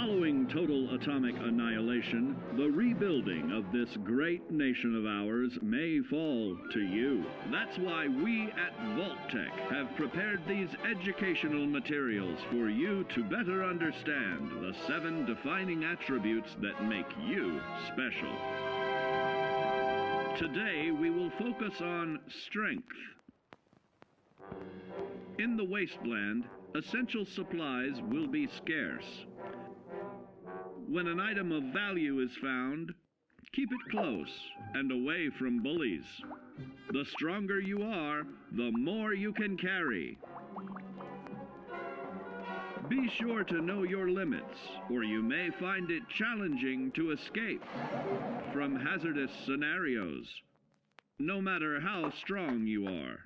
Following total atomic annihilation, the rebuilding of this great nation of ours may fall to you. That's why we at Vault-Tec have prepared these educational materials for you to better understand the 7 defining attributes that make you special. Today we will focus on strength. In the wasteland, essential supplies will be scarce. When an item of value is found, keep it close and away from bullies. The stronger you are, the more you can carry. Be sure to know your limits, or you may find it challenging to escape from hazardous scenarios, no matter how strong you are.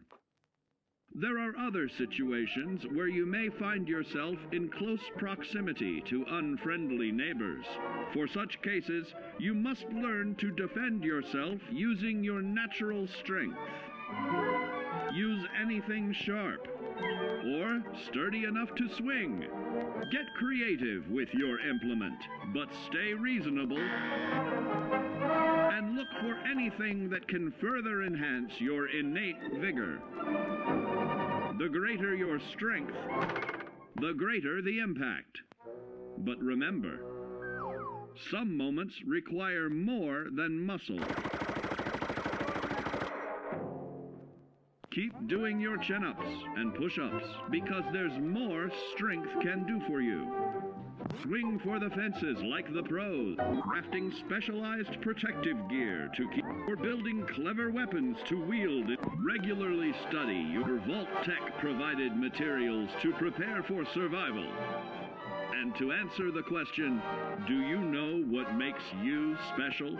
There are other situations where you may find yourself in close proximity to unfriendly neighbors. For such cases, you must learn to defend yourself using your natural strength. Use anything sharp or sturdy enough to swing. Get creative with your implement, but stay reasonable. And look for anything that can further enhance your innate vigor. The greater your strength, the greater the impact. But remember, some moments require more than muscle. Keep doing your chin-ups and push-ups because there's more strength can do for you. Swing for the fences like the pros, crafting specialized protective gear to keep, or building clever weapons to wield. Regularly study your Vault-Tec provided materials to prepare for survival. And to answer the question, do you know what makes you special?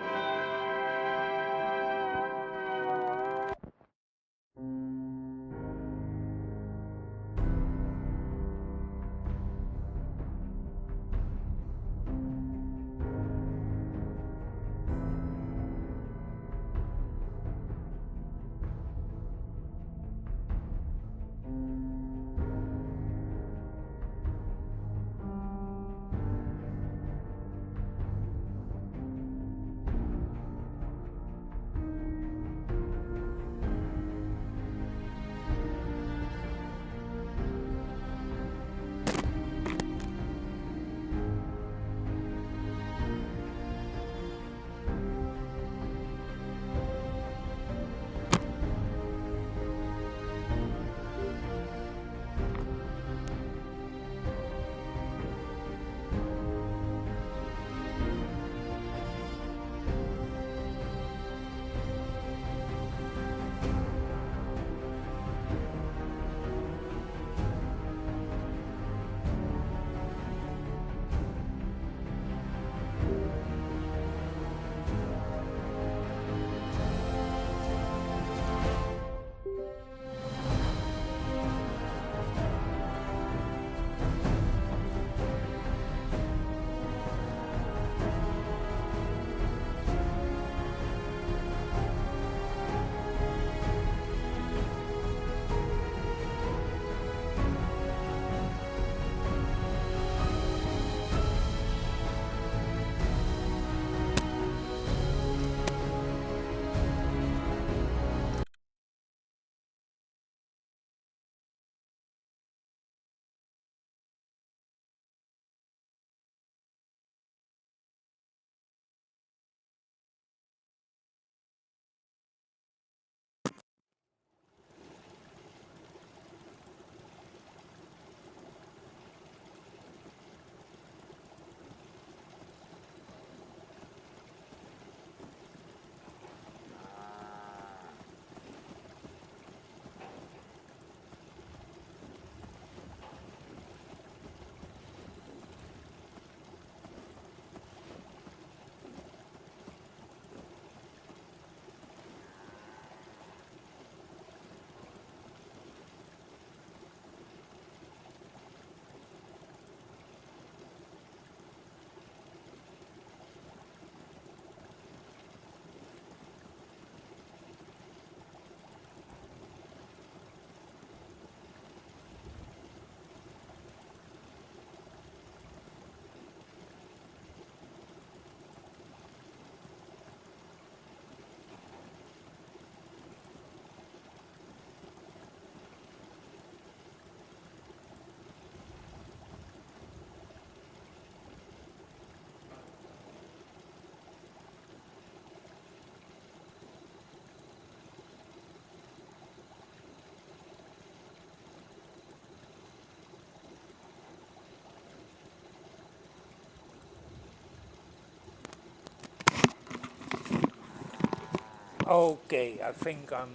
Okay, I think I'm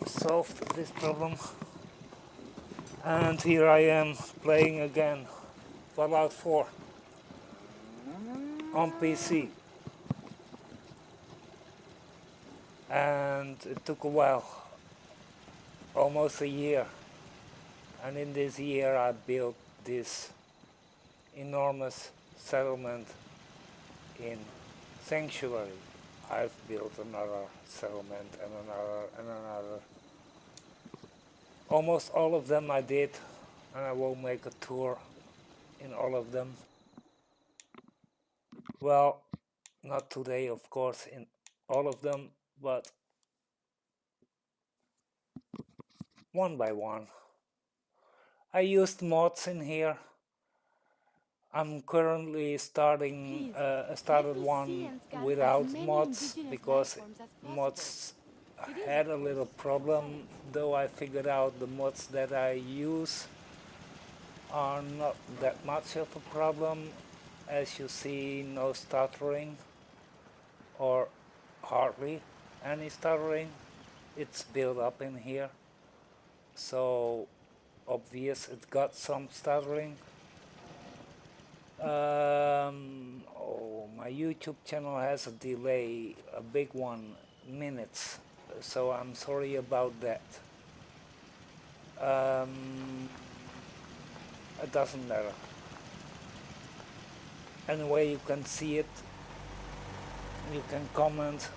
solved this problem. And here I am playing again Fallout 4 on PC. And it took a while, almost a year. And in this year I built this enormous settlement in Sancuary. I've built another settlement and another and another. Almost all of them I did, and I will make a tour in all of them. Well, not today, of course, in all of them, but one by one. I used mods in here. I'm currently started one without mods because mods had a little problem, though I figured out the mods that I use are not that much of a problem. As you see, no stuttering or hardly any stuttering. It's built up in here, so obvious it got some stuttering. Oh, my YouTube channel has a delay, a big one, minutes, so I'm sorry about that. It doesn't matter. Anyway, you can see it, you can comment.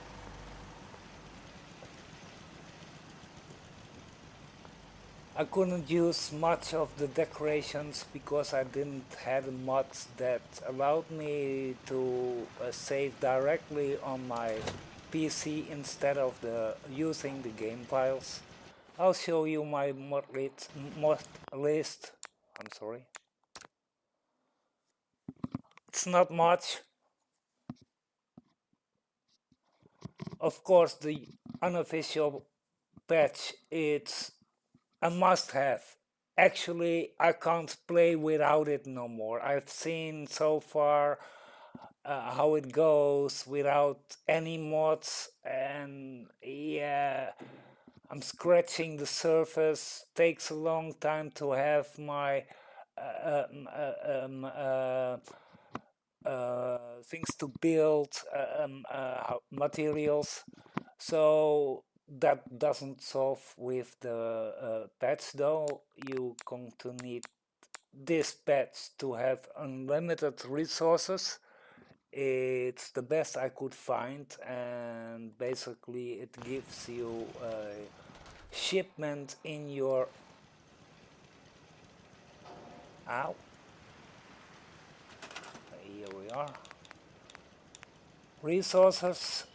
I couldn't use much of the decorations because I didn't have mods that allowed me to save directly on my PC instead of using the game files. I'll show you my mod list. I'm sorry. It's not much. Of course, the unofficial patch, it's a must-have. Actually, I can't play without it no more. I've seen so far how it goes without any mods, and yeah, I'm scratching the surface. Takes a long time to have my things to build, materials. So that doesn't solve with the patch though. You're going to need this patch to have unlimited resources. It's the best I could find, and basically it gives you a shipment in your ow. Here we are. Resources.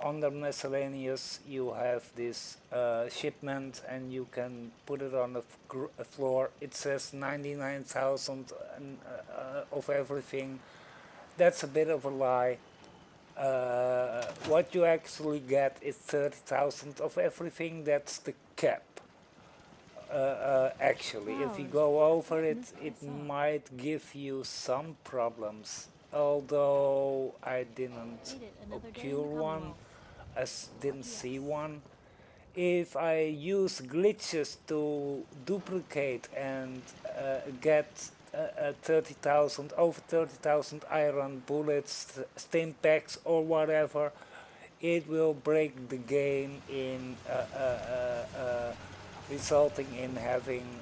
Under miscellaneous, you have this shipment, and you can put it on the floor. It says 99,000 of everything. That's a bit of a lie. What you actually get is 30,000 of everything. That's the cap. Actually, if you go over it, it might give you some problems. Although I didn't occur one, I didn't see one. If I use glitches to duplicate and get 30,000, over 30,000 iron bullets, stim packs or whatever, it will break the game in resulting in having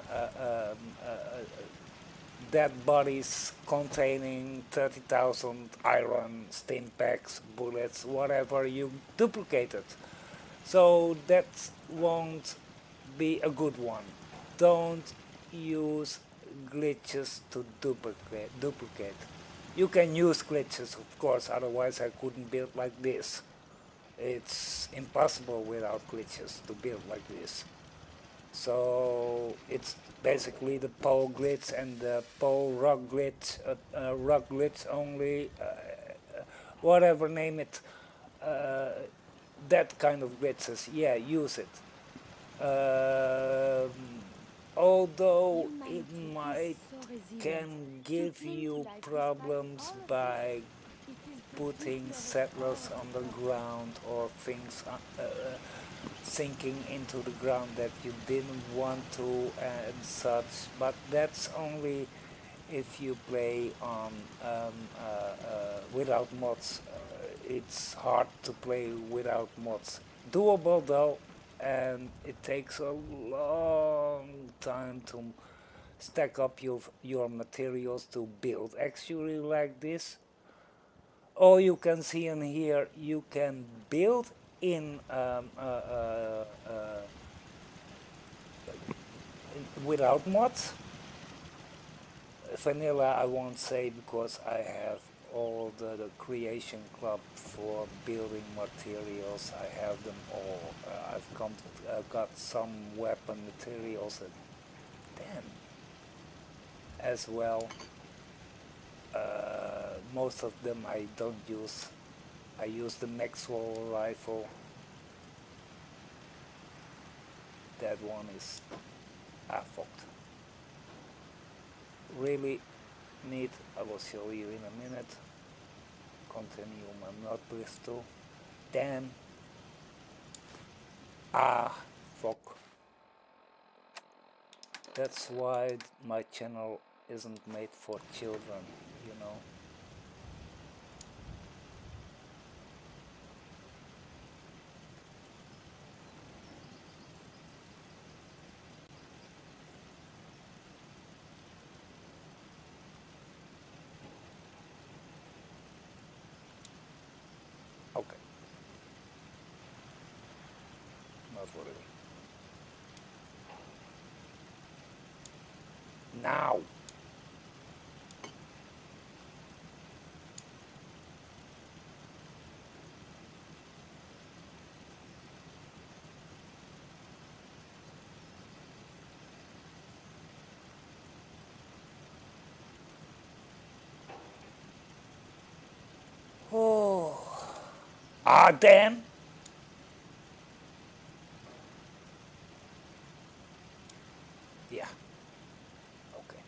dead bodies containing 30,000 iron, stim packs, bullets, whatever you duplicated. So that won't be a good one. Don't use glitches to duplicate. You can use glitches, of course, otherwise I couldn't build like this. It's impossible without glitches to build like this. So it's basically the pole glitch and the pole rock glitch only, whatever name it, that kind of glitches, yeah, use it. Although it might can give you problems by putting settlers on the ground or things sinking into the ground that you didn't want to and such, but that's only if you play on without mods. It's hard to play without mods. Doable though, and it takes a long time to stack up your materials to build actually like this. All you can see in here, you can build in without mods. Vanilla I won't say because I have all the creation club for building materials. I have them all. Got some weapon materials at 10 as well. Most of them I don't use. I use the Maxwell rifle. That one is fucked. Really neat. I will show you in a minute. Continue my mud pistol. Then fuck. That's why my channel isn't made for children, you know. Okay. Not really. Now. Oh. Damn. Yeah. Okay.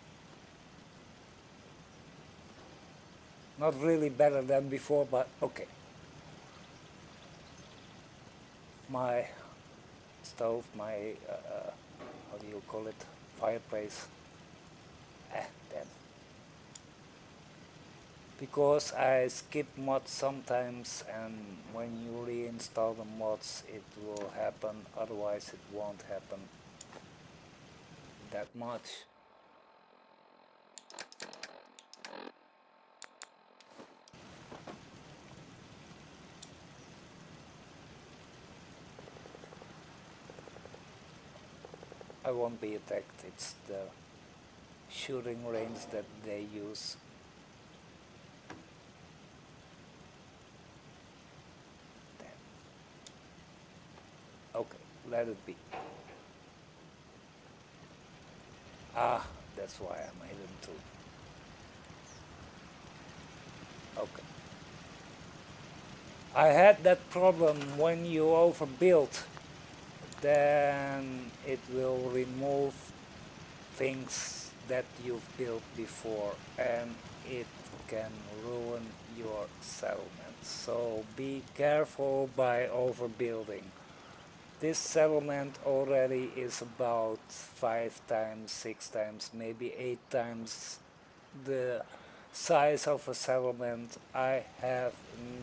Not really better than before, but okay. My stove, my, how do you call it, fireplace. Damn. Because I skip mods sometimes, and when you reinstall the mods it will happen, otherwise it won't happen that much. I won't be attacked, it's the shooting range that they use. Okay, let it be. That's why I made them too. Okay. I had that problem when you overbuild, then it will remove things that you've built before and it can ruin your settlement. So be careful by overbuilding. This settlement already is about 5 times, 6 times, maybe 8 times the size of a settlement. I have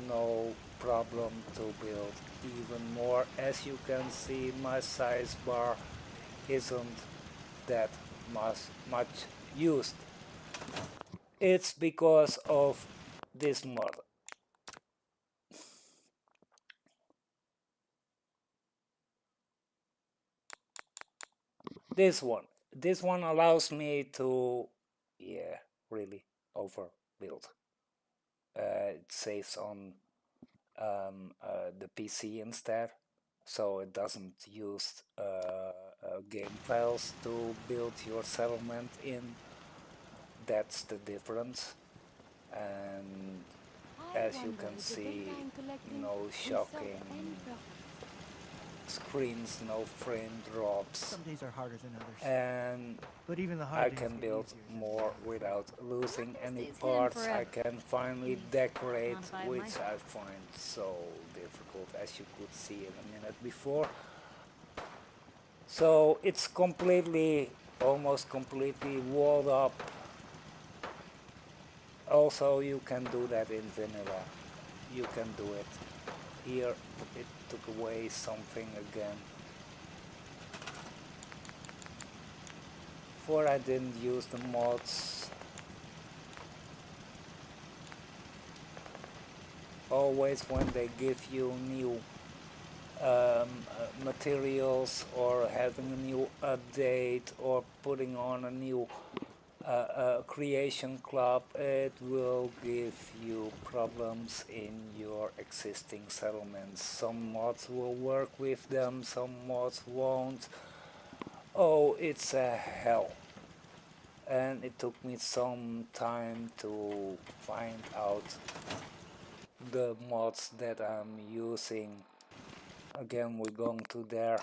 no problem to build even more. As you can see, my size bar isn't that much used. It's because of this mod. This one allows me to, yeah, really overbuild. It saves on the PC instead, so it doesn't use game files to build your settlement in. That's the difference. And as you can see, no shocking screens, no frame drops, Some days are harder than others, and but even the hard I days can get build easier. more without losing any Stays hidden parts. I forever. can finally Maybe decorate, around 5 which miles. I find so difficult, as you could see in a minute before. So it's completely, almost completely walled up. Also, you can do that in vanilla. You can do it. Here it took away something again. Before I didn't use the mods. Always when they give you new materials or having a new update or putting on a new creation club, it will give you problems in your existing settlements. Some mods will work with them, some mods won't. Oh, it's a hell. And it took me some time to find out the mods that I'm using. Again, we're going to there.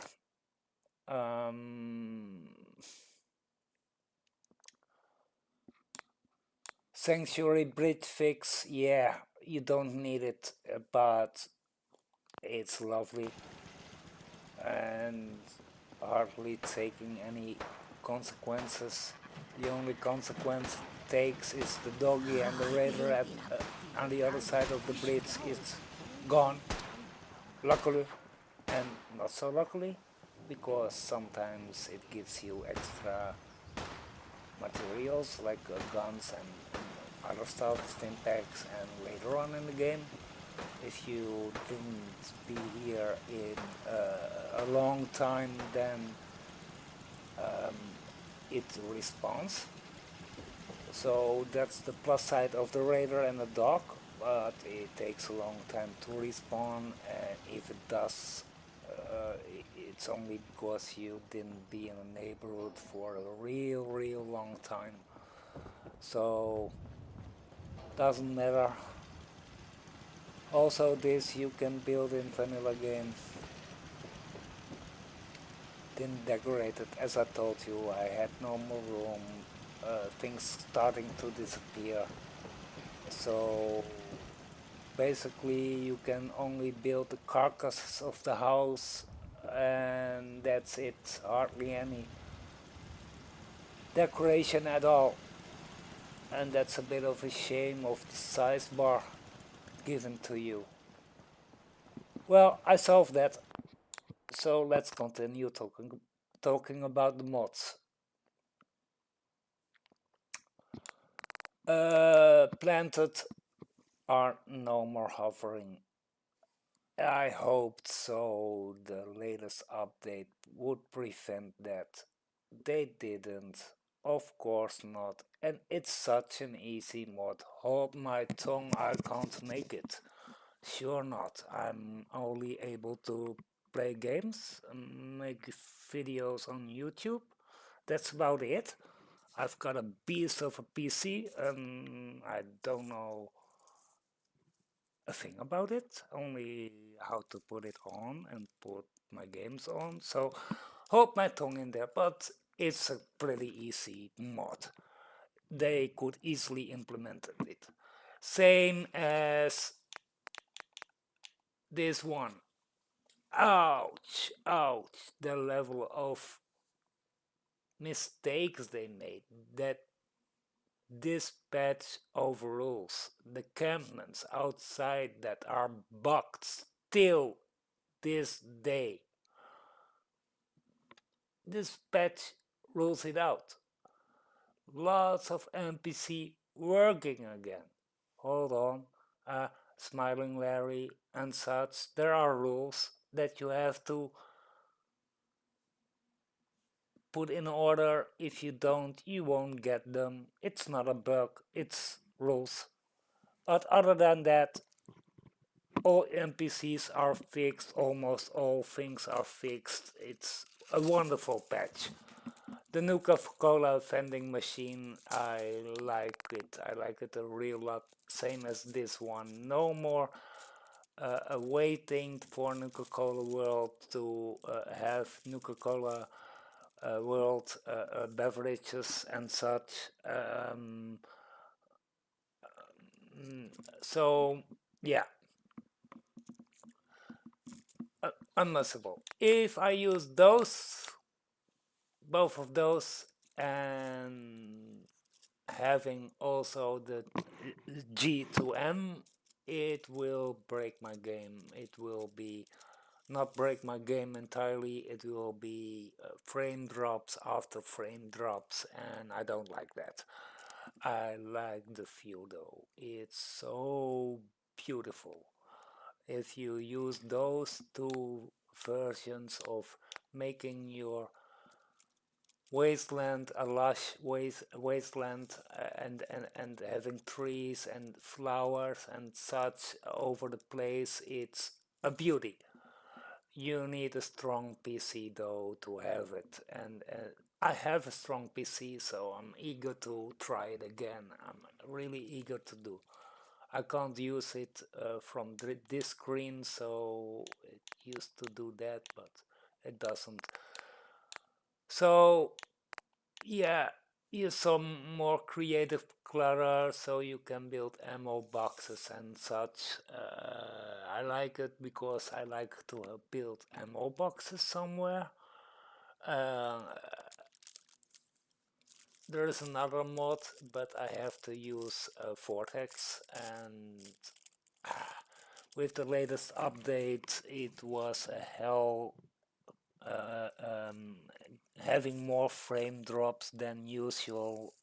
Sanctuary bridge fix, yeah, you don't need it, but it's lovely and hardly taking any consequences. The only consequence it takes is the doggy and the raider on the other side of the bridge is gone, luckily, and not so luckily, because sometimes it gives you extra materials like guns and other stuff, stim packs, and later on in the game, if you didn't be here in a long time, then it respawns. So that's the plus side of the raider and the dog, but it takes a long time to respawn, and if it does, it's only because you didn't be in a neighborhood for a real long time. So doesn't matter. Also, this you can build in vanilla game. Didn't decorate it, as I told you. I had no more room. Things starting to disappear. So basically, you can only build the carcasses of the house, and that's it. Hardly any decoration at all. And that's a bit of a shame of the size bar given to you. Well, I solved that. So let's continue talking about the mods. Planted are no more hovering. I hoped so. The latest update would prevent that. They didn't. Of course not. And it's such an easy mod. Hold my tongue, I can't make it. Sure not. I'm only able to play games, make videos on YouTube. That's about it. I've got a beast of a PC and I don't know a thing about it, only how to put it on and put my games on. So hold my tongue in there, but it's a pretty easy mod. They could easily implement it. Same as this one. Ouch, ouch, the level of mistakes they made. That this patch overrules the campments outside that are bugged still this day. This patch rules it out. Lots of NPC working again. Hold on, Smiling Larry and such. There are rules that you have to put in order. If you don't, you won't get them. It's not a bug, it's rules. But other than that, all NPCs are fixed, almost all things are fixed. It's a wonderful patch. The new Coca-Cola vending machine, I like it. I like it a real lot, same as this one. No more waiting for Nuka-Cola World to have Nuka-Cola World beverages and such. Mm, so yeah, unmissable. If I use those, both of those, and having also the G to M, it will break my game. It will be not break my game entirely. It will be frame drops after frame drops, and I don't like that. I like the view though. It's so beautiful. If you use those two versions of making your wasteland a lush wasteland and having trees and flowers and such over the place, it's a beauty. You need a strong PC though to have it, and I have a strong PC, so I'm eager to try it again. I'm really eager to do. I can't use it from this screen, so it used to do that, but it doesn't. So yeah, use some more creative clutter so you can build ammo boxes and such. I like it because I like to build ammo boxes somewhere. Uh, there is another mod, but I have to use Vortex, and with the latest update, it was a hell uh, um, having more frame drops than usual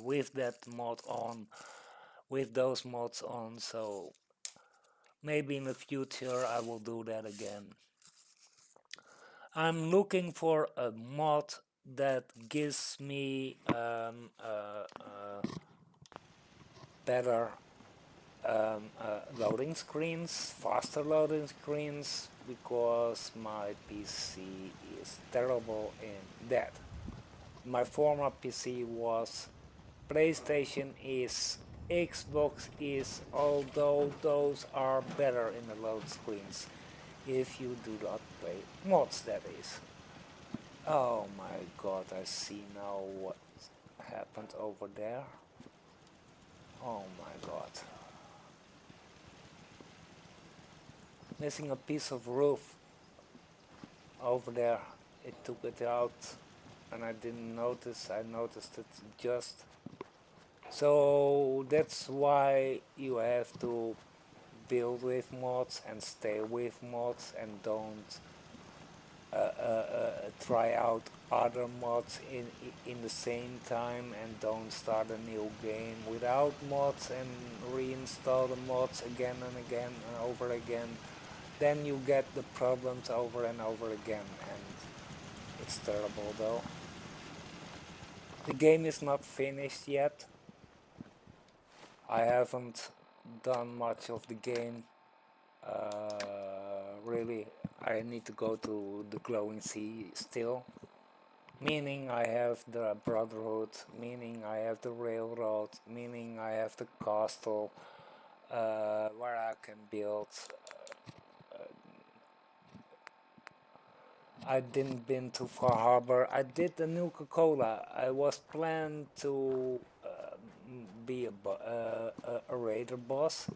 with that mod on, with those mods on. So maybe in the future I will do that again. I'm looking for a mod that gives me better loading screens, faster loading screens, because my PC is terrible in that. My former PC was, PlayStation is, Xbox is, although those are better in the load screens if you do not play mods, that is. Oh my god, I see now what happened over there. Oh my god. Missing a piece of roof over there. It took it out and I didn't notice. I noticed it just. So that's why you have to build with mods and stay with mods, and don't try out other mods in the same time, and don't start a new game without mods and reinstall the mods again and again and over again. Then you get the problems over and over again, and it's terrible though. The game is not finished yet. I haven't done much of the game. Really, I need to go to the glowing sea still. Meaning I have the Brotherhood, meaning I have the railroad, meaning I have the castle where I can build. I didn't been to Far Harbor. I did the Nuka-Cola. I was planned to be a raider boss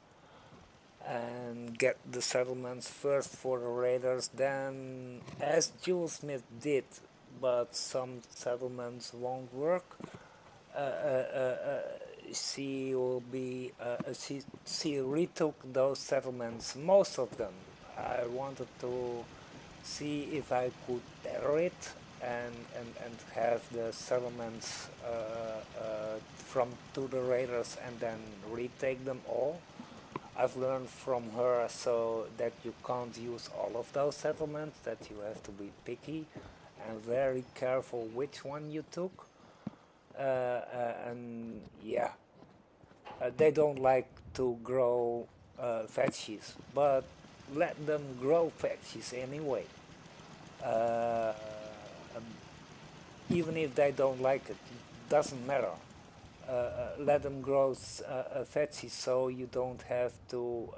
and get the settlements first for the raiders, then as Jules Smith did, but some settlements won't work. She will be she retook those settlements, most of them. I wanted to see if I could better it and have the settlements from to the raiders and then retake them all. I've learned from her so that you can't use all of those settlements, that you have to be picky and very careful which one you took. And yeah, they don't like to grow veggies, but let them grow veggies anyway. Um, Even if they don't like it, doesn't matter. let them grow veggies, so you don't have to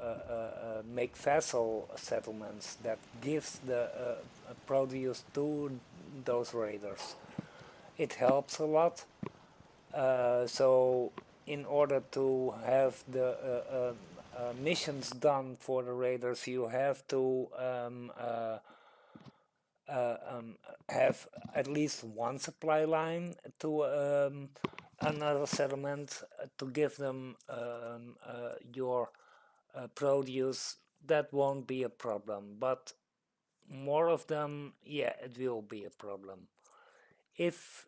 make vessel settlements that gives the produce to those raiders. It helps a lot. So in order to have the missions done for the raiders, you have to have at least one supply line to another settlement to give them your produce. That won't be a problem, but more of them, yeah, it will be a problem. If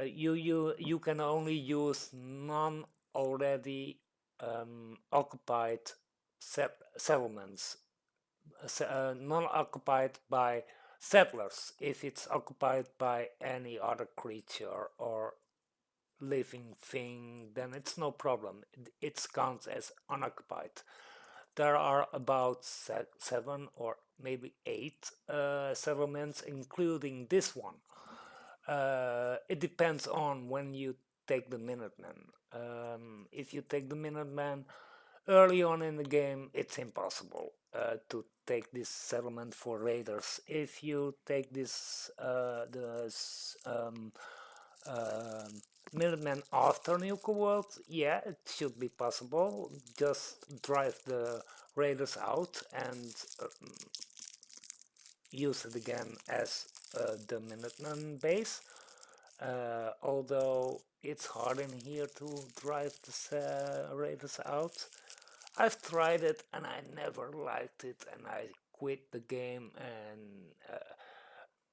you can only use non already occupied settlements, non-occupied by settlers. If it's occupied by any other creature or living thing, then it's no problem. It counts as unoccupied. There are about 7 or maybe 8 settlements, including this one. It depends on when you take the Minutemen. If you take the Minutemen early on in the game, it's impossible to take this settlement for raiders. If you take this Minutemen after Nuka World, yeah, it should be possible. Just drive the raiders out and use it again as the Minutemen base. Although it's hard in here to drive the raiders out. I've tried it and I never liked it, and I quit the game and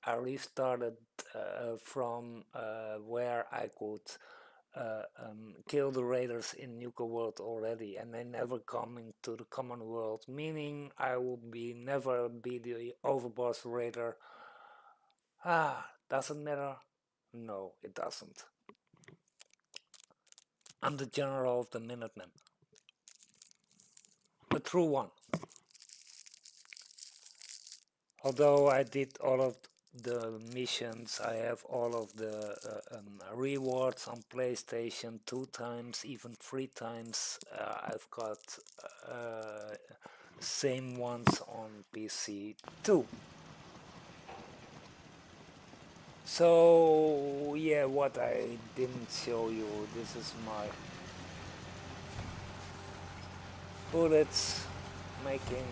I restarted from where I could kill the raiders in Nuka World already, and they never coming to the common world, meaning I will never be the overboss raider. Doesn't matter? No, it doesn't. I'm the general of the Minutemen. A true one. Although I did all of the missions, I have all of the rewards on PlayStation 2 times, even 3 times. I've got same ones on PC too. So yeah, what I didn't show you, this is my bullets making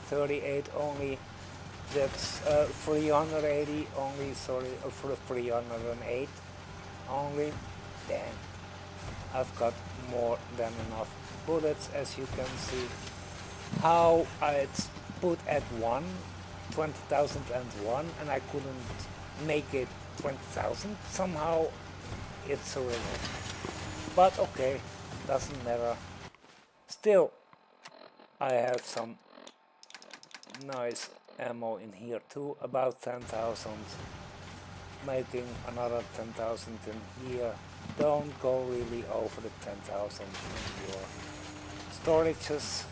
38 only. That's 380 only, sorry, for 308 only. Damn, I've got more than enough bullets, as you can see. How it's put at 20,001, and I couldn't make it 20,000. Somehow it's a riddle. But okay, doesn't matter. Still, I have some nice ammo in here too, about 10,000, making another 10,000 in here. Don't go really over the 10,000 in your storages.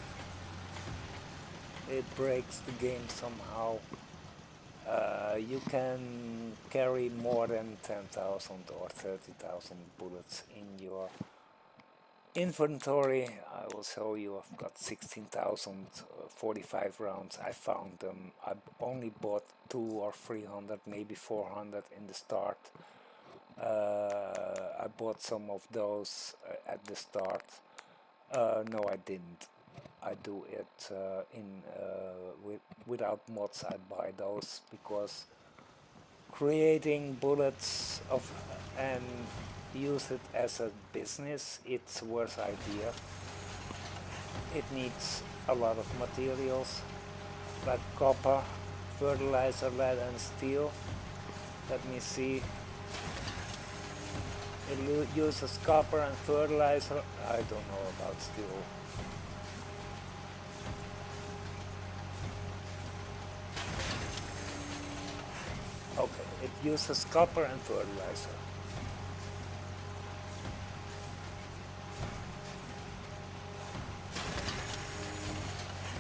It breaks the game somehow. You can carry more than 10,000 or 30,000 bullets in your inventory. I will show you. I've got 16,045 rounds. I found them. I only bought 200 or 300, maybe 400 in the start. I bought some of those at the start. No, I didn't. I do it without mods. I buy those because creating bullets and use it as a business, it's a worse idea. It needs a lot of materials like copper, fertilizer, lead and steel. Let me see. It uses copper and fertilizer. I don't know about steel. Okay, it uses copper and fertilizer.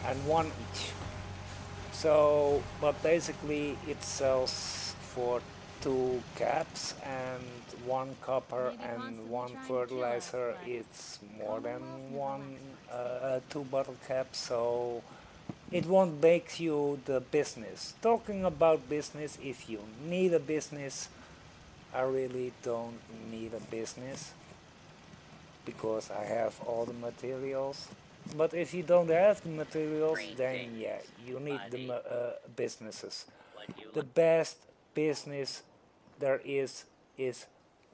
And 1 each. So, but basically it sells for two caps and one copper Maybe and constantly one trying to kill us, fertilizer. but It's more than Commonwealth never one, left. two bottle caps, so it won't make you the business. Talking about business, if you need a business, I really don't need a business because I have all the materials. But if you don't have the materials, then yeah, you need the businesses. The best business there is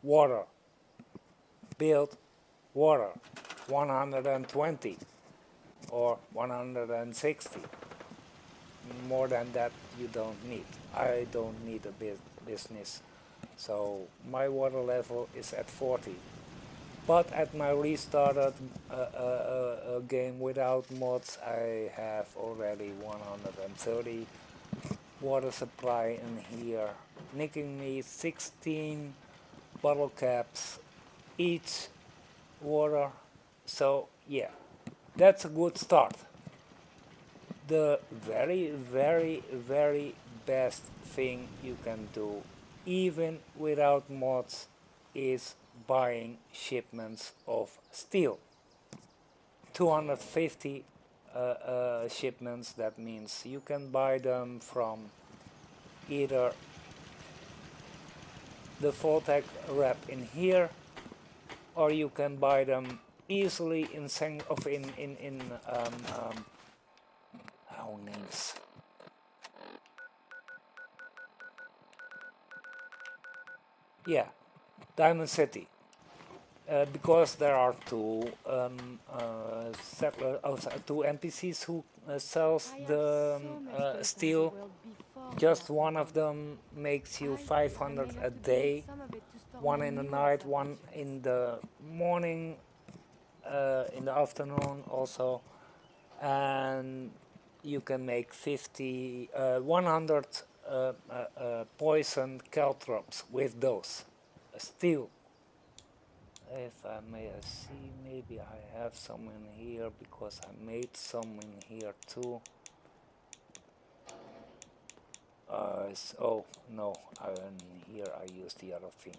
water. Build water. 120 or 160. More than that you don't need. I don't need a business. So my water level is at 40. But at my restarted game without mods, I have already 130 water supply in here, nicking me 16 bottle caps each water. So yeah, that's a good start. The very best thing you can do, even without mods, is buying shipments of steel. 250 shipments, that means you can buy them from either the Voltec rep in here, or you can buy them easily in how names. Yeah, Diamond City. Because there are two NPCs who sells the steel. Just one of them makes you 500 a day, one in the night, one in the morning, in the afternoon also, and you can make 100 poison caltrops with those steel. If I may see, maybe I have some in here because I made some in here too. Oh no, in here I used the other thing.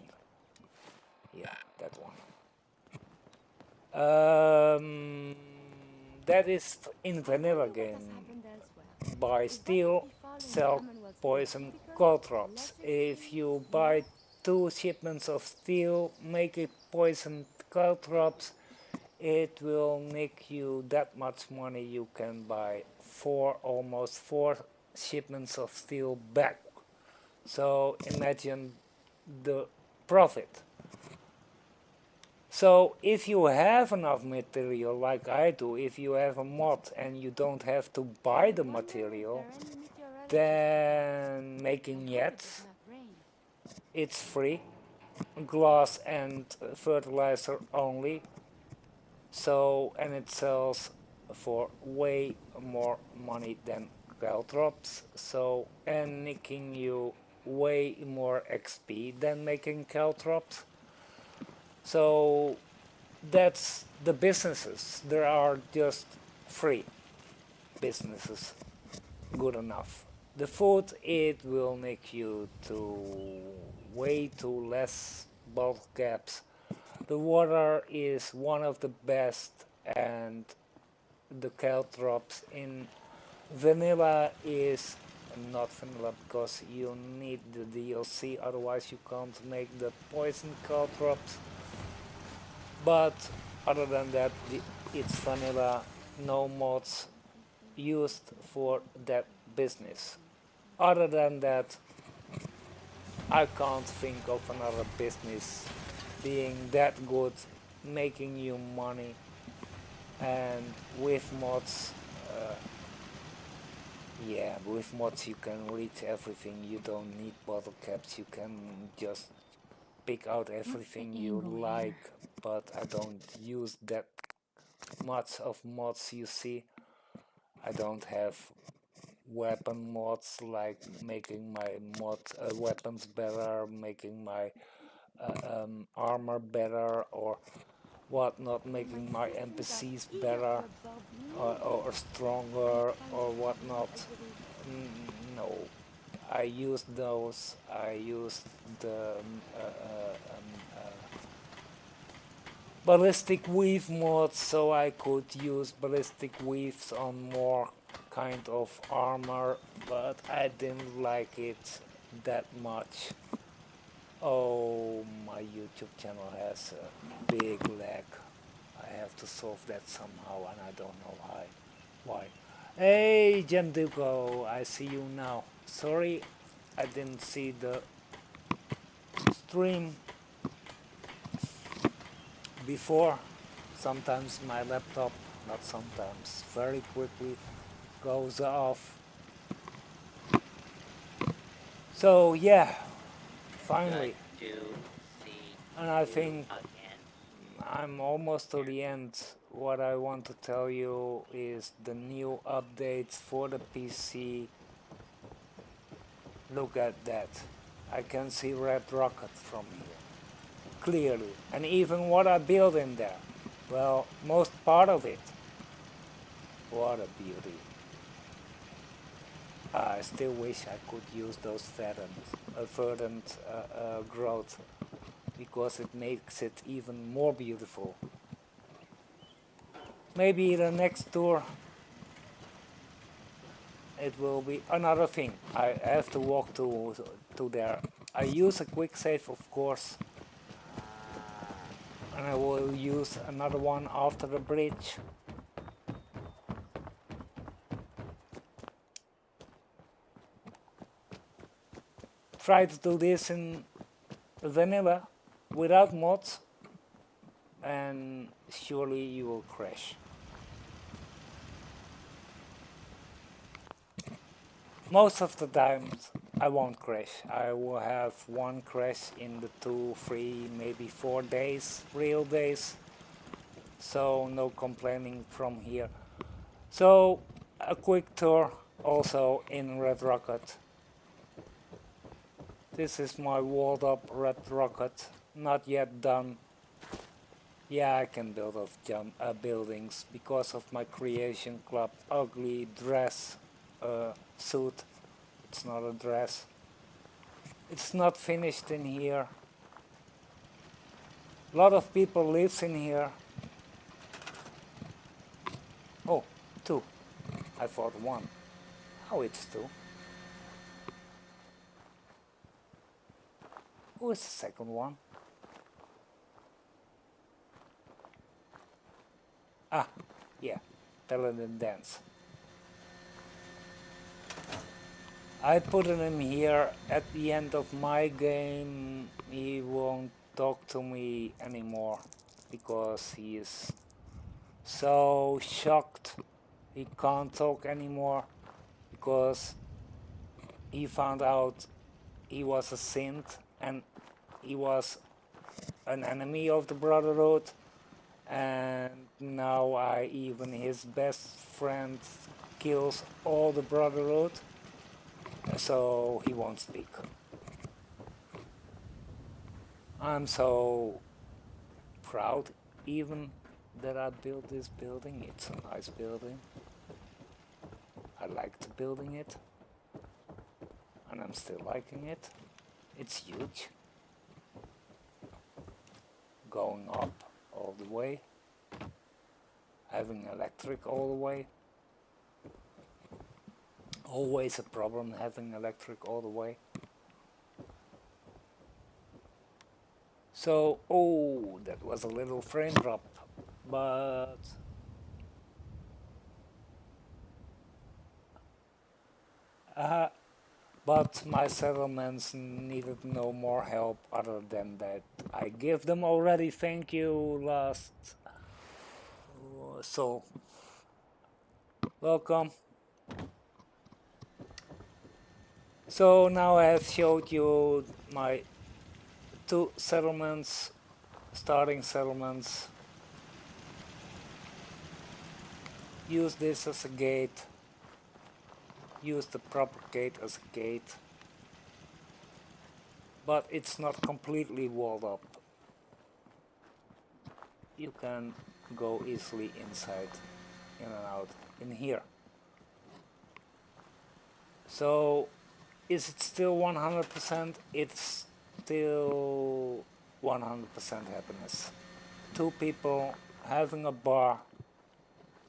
Yeah, that one. That is in vanilla game. Buy steel, sell poison caltrops. If you buy 2 shipments of steel, make it poison caltrops, it will make you that much money. You can buy almost 4 shipments of steel back. So imagine the profit. So if you have enough material like I do, if you have a mod and you don't have to buy the material, then making jets, it's free, glass and fertilizer only. So, and it sells for way more money than caltrops. So, and nicking you way more XP than making caltrops. So that's the businesses. There are just free businesses, good enough. The food, it will make you to way too less bottle caps. The water is one of the best, and the caltrops in vanilla is not vanilla because you need the DLC, otherwise you can't make the poison caltrops. But other than that, it's vanilla, no mods used for that business. Other than that, I can't think of another business being that good, making you money, and with mods, yeah, with mods you can reach everything. You don't need bottle caps, you can just pick out everything you like, but I don't use that much of mods, you see. I don't have weapon mods like making my weapons better, making my armor better, or whatnot, making my NPCs better or stronger or whatnot. No, I used those. I used the ballistic weave mod so I could use ballistic weaves on more kind of armor, but I didn't like it that much. Oh, my YouTube channel has a big lag. I have to solve that somehow and I don't know why. Hey, Jenduko, I see you now. Sorry, I didn't see the stream before. Sometimes my laptop, not sometimes, very quickly goes off. So yeah, finally. And I think I'm almost to the end. What I want to tell you is the new updates for the PC. Look at that. I can see Red Rocket from here, clearly. And even what I built in there. Well, most part of it. What a beauty. I still wish I could use those verdant growth, because it makes it even more beautiful. Maybe the next tour it will be another thing. I have to walk to there. I use a quick save, of course, and I will use another one after the bridge. Try to do this in vanilla without mods and surely you will crash. Most of the times I won't crash. I will have one crash in the 2, 3, maybe 4 days, real days. So no complaining from here. So a quick tour also in Red Rocket. This is my walled up Red Rocket, not yet done. Yeah, I can build off buildings because of my creation club ugly dress suit. It's not a dress. It's not finished in here. A lot of people lives in here. Oh, 2. I thought 1. Oh, it's 2. Who is the second one? Ah, yeah, Paladin Dance. I put him here at the end of my game. He won't talk to me anymore because he is so shocked. He can't talk anymore because he found out he was a synth and he was an enemy of the Brotherhood, and now even his best friend kills all the Brotherhood, so he won't speak. I'm so proud even that I built this building. It's a nice building. I liked building it and I'm still liking it. It's huge. Going up all the way. Having electric all the way. Always a problem having electric all the way. So, oh, that was a little frame drop, but my settlements needed no more help other than that. I give them already, thank you, last soul. Welcome. So now I have showed you my 2 settlements, starting settlements. Use this as a gate. Use the proper gate as a gate. But it's not completely walled up. You can go easily inside, in and out, in here. So Is it still 100%? It's still 100% happiness. Two people having a bar,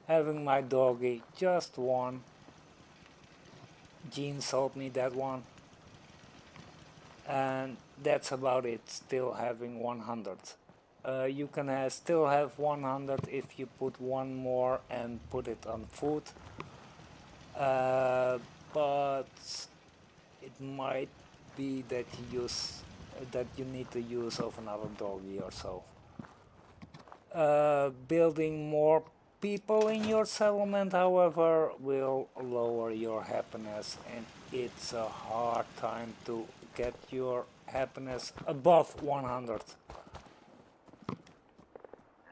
having my doggy, just one. Gene sold me that one. And that's about it, still having 100. You can still have 100 if you put one more and put it on food. But it might be that you need the use of another doggy or so. Building more people in your settlement, however, will lower your happiness, and it's a hard time to get your happiness above 100.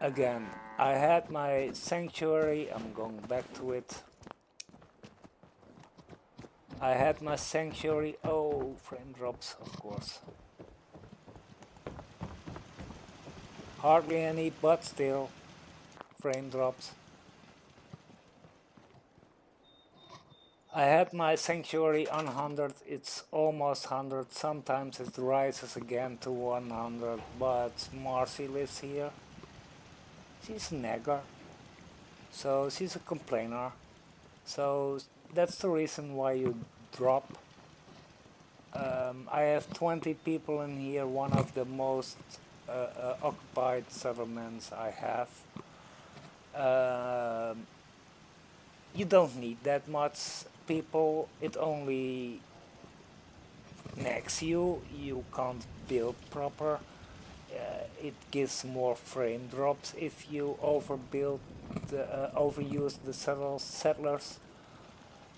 Again, I had my sanctuary, I'm going back to it. I had my sanctuary, oh, frame drops, of course. Hardly any, but still, frame drops. I had my sanctuary on 100, it's almost 100, sometimes it rises again to 100, but Marcy lives here. She's a nagger, so she's a complainer, so that's the reason why you drop. I have 20 people in here, one of the most occupied settlements I have. You don't need that much people, it only nags you, you can't build proper. It gives more frame drops if you overuse the settlers.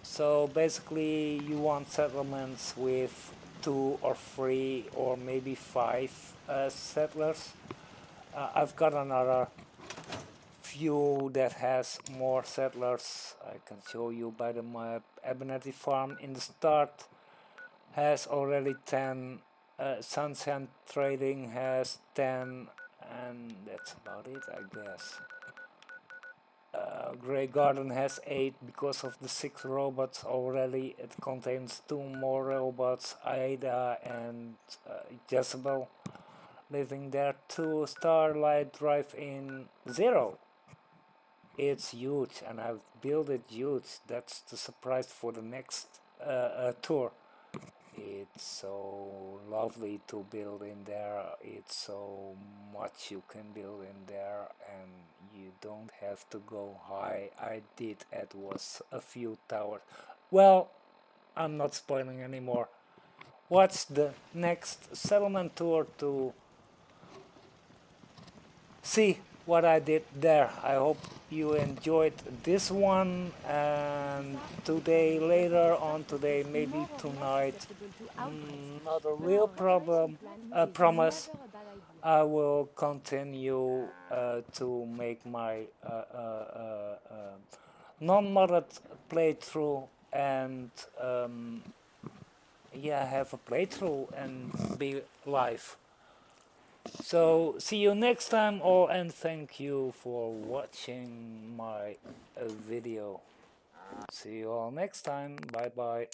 So basically you want settlements with 2 or 3 or maybe 5 settlers. I've got another few that has more settlers. I can show you by the map. Abernethy Farm in the start has already 10. Sunshine Trading has 10, and that's about it, I guess. Grey Garden has 8 because of the 6 robots already. It contains 2 more robots, Aida and Jezebel living there. 2 Starlight Drive-In 0. It's huge, and I've built it huge. That's the surprise for the next tour. It's so lovely to build in there. It's so much you can build in there, and you don't have to go high. I did it was a few towers. Well, I'm not spoiling anymore. Watch the next settlement tour to see what I did there. I hope you enjoyed this one, and later on today, maybe tonight, not a real promise, I will continue to make my non-modded playthrough, and yeah, have a playthrough and be live. So see you next time all, and thank you for watching my video. See you all next time. Bye bye.